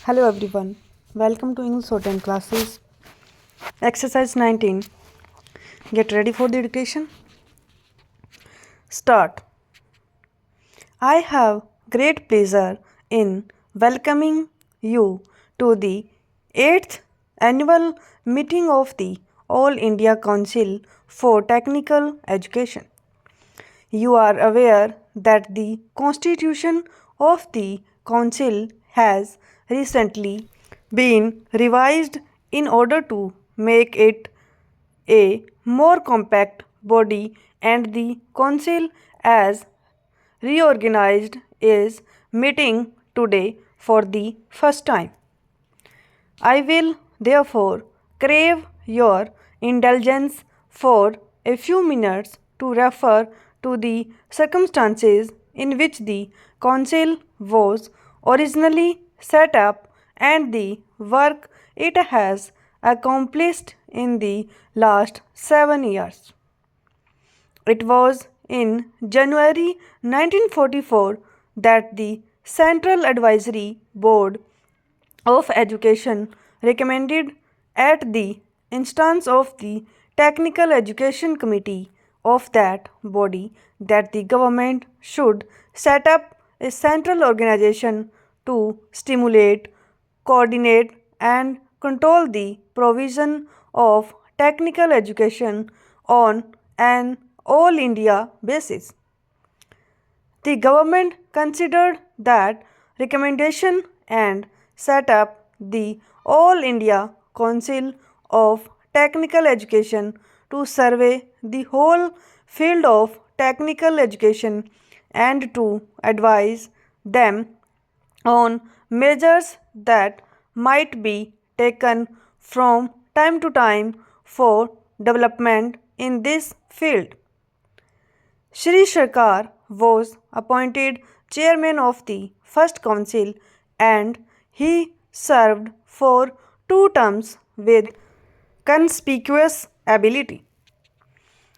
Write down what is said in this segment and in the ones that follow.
Hello everyone. Welcome to English Shorthand classes. Exercise 19. Get ready for the dictation. Start. I have great pleasure in welcoming you to the 8th annual meeting of the All India Council for Technical Education. You are aware that the constitution of the council has recently been revised in order to make it a more compact body, and the council as reorganized is meeting today for the first time. I will therefore crave your indulgence for a few minutes to refer to the circumstances in which the council was originally set up and the work it has accomplished in the last 7 years. It was in January 1944 that the Central Advisory Board of Education recommended, at the instance of the Technical Education Committee of that body, that the government should set up a central organization to stimulate, coordinate, and control the provision of technical education on an all India basis. The government considered that recommendation and set up the All India Council of Technical Education to survey the whole field of technical education and to advise them on measures that might be taken from time to time for development in this field. Shree was appointed chairman of the first council, and he served for 2 terms with conspicuous ability.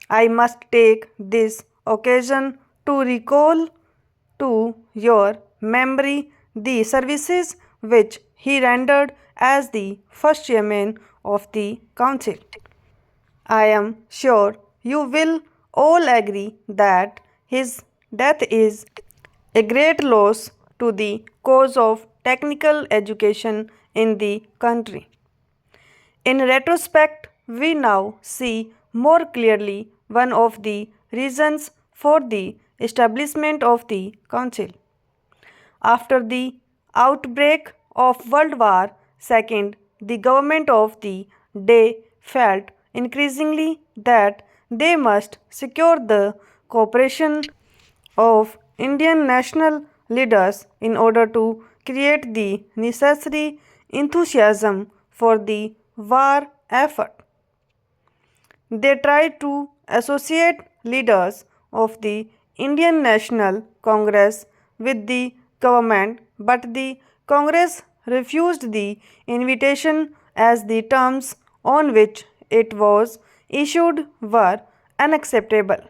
I must take this occasion to recall to your memory the services which he rendered as the first chairman of the council. I am sure you will all agree that his death is a great loss to the cause of technical education in the country. In retrospect, we now see more clearly one of the reasons for the establishment of the council. After the outbreak of World War II, the government of the day felt increasingly that they must secure the cooperation of Indian national leaders in order to create the necessary enthusiasm for the war effort. They tried to associate leaders of the Indian National Congress with the government, but the Congress refused the invitation as the terms on which it was issued were unacceptable.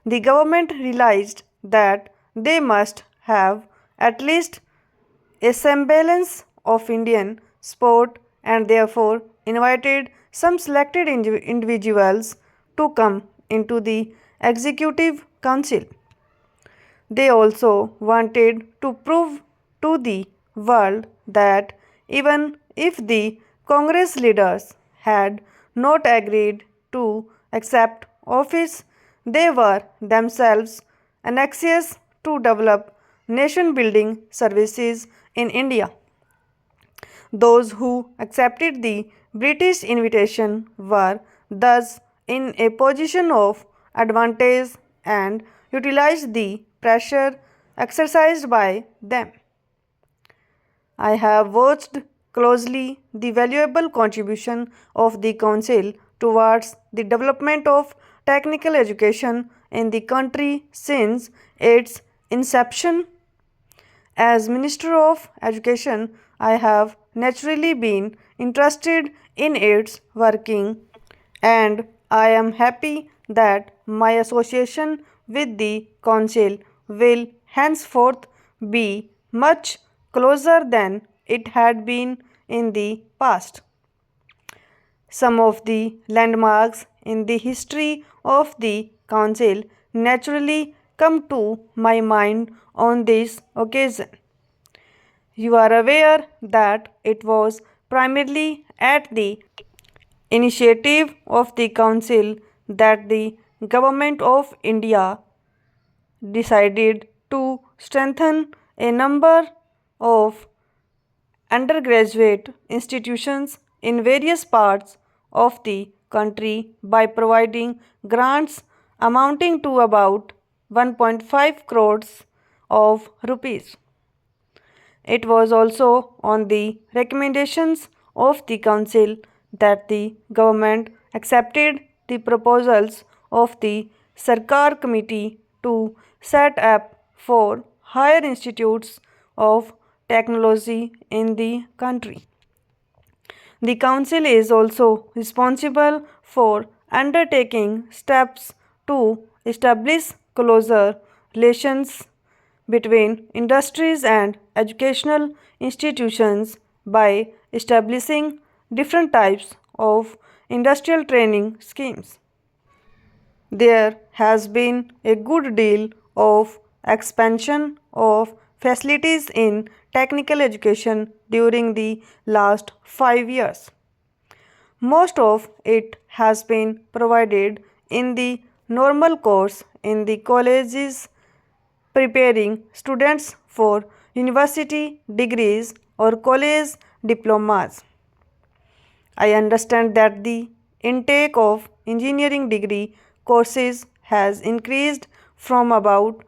The government realized that they must have at least a semblance of Indian sport, and therefore invited some selected individuals to come into the executive council. They also wanted to prove to the world that even if the Congress leaders had not agreed to accept office, they were themselves anxious to develop nation building services in India. Those who accepted the British invitation were thus in a position of advantage and utilized the pressure exercised by them. I have watched closely the valuable contribution of the Council towards the development of technical education in the country since its inception. As Minister of Education, I have naturally been interested in its working, and I am happy that my association with the Council will henceforth be much closer than it had been in the past. Some of the landmarks in the history of the Council naturally come to my mind on this occasion. You are aware that it was primarily at the initiative of the Council that the Government of India decided to strengthen a number of undergraduate institutions in various parts of the country by providing grants amounting to about 1.5 crores of rupees. It was also on the recommendations of the Council that the government accepted the proposals of the Sarkar Committee to set up four higher institutes of technology in the country. The Council is also responsible for undertaking steps to establish closer relations between industries and educational institutions by establishing different types of industrial training schemes. There has been a good deal of expansion of facilities in technical education during the last 5 years. Most of it has been provided in the normal course in the colleges, preparing students for university degrees or college diplomas. I understand that the intake of engineering degree courses has increased from about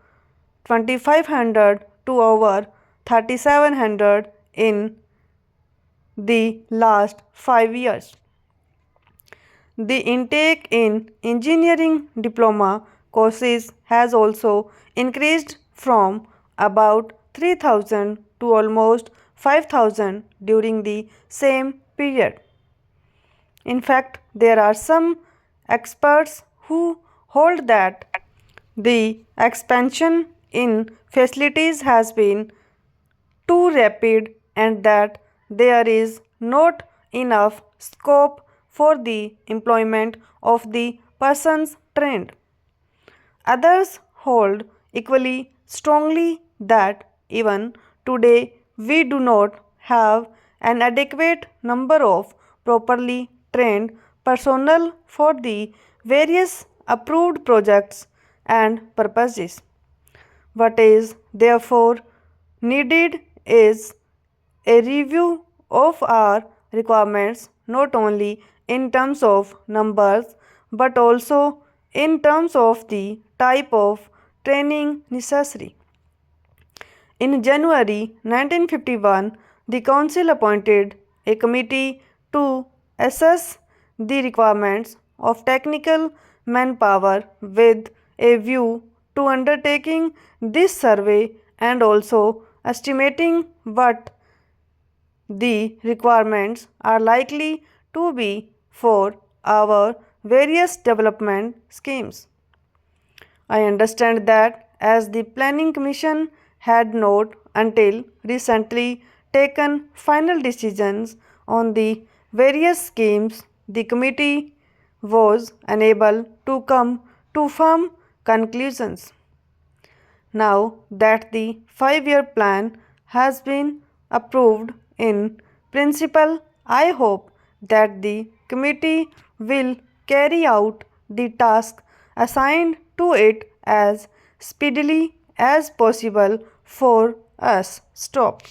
2500 to over 3700 in the last 5 years. The intake in engineering diploma courses has also increased from about 3000 to almost 5000 during the same period. In fact, there are some experts who hold that the expansion in facilities has been too rapid and that there is not enough scope for the employment of the persons trained. Others hold equally strongly that even today we do not have an adequate number of properly trained personnel for the various approved projects and purposes. What is therefore needed is a review of our requirements not only in terms of numbers but also in terms of the type of training necessary. In January 1951, the Council appointed a committee to assess the requirements of technical manpower with a view to undertaking this survey and also estimating what the requirements are likely to be for our various development schemes. I understand that as the Planning Commission had not until recently taken final decisions on the various schemes, the committee was unable to come to firm conclusions. Now that the 5 year plan has been approved in principle, I hope that the committee will carry out the task assigned to it as speedily as possible for us. Stop.